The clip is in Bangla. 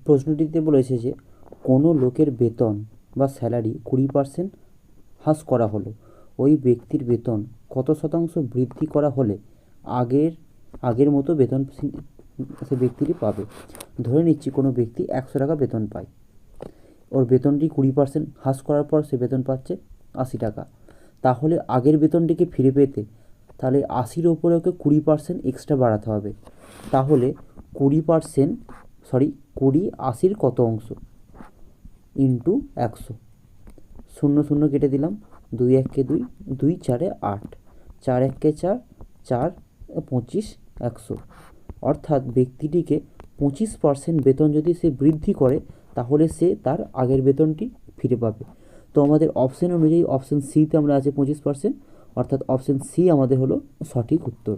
প্রশ্নটিতে বলেছে যে কোনো লোকের বেতন বা স্যালারি 20% হ্রাস করা হলো, ওই ব্যক্তির বেতন কত শতাংশ বৃদ্ধি করা হলে আগের আগের মতো বেতন সে ব্যক্তিটি পাবে। ধরে নিচ্ছি কোনো ব্যক্তি 100 টাকা বেতন পায়, ওর বেতনটি 20% হ্রাস করার পর সে বেতন পাচ্ছে 80 টাকা। তাহলে আগের বেতনটিকে ফিরে পেতে তাহলে 80-র ওপরে ওকে 20% এক্সট্রা বাড়াতে হবে। তাহলে 20%, 20 80-র কত অংশ ইন্টু 100, 0 0 কেটে দিলাম, 2 1 2, 2 4 8, 4 1 4, 4 25, 100। অর্থাৎ ব্যক্তিটিকে 25% বেতন যদি সে বৃদ্ধি করে তাহলে সে তার আগের বেতনটি ফিরে পাবে। তো আমাদের অপশন অনুযায়ী অপশন সিতে আমরা আছে 25%, অর্থাৎ অপশন সি আমাদের হলো সঠিক উত্তর।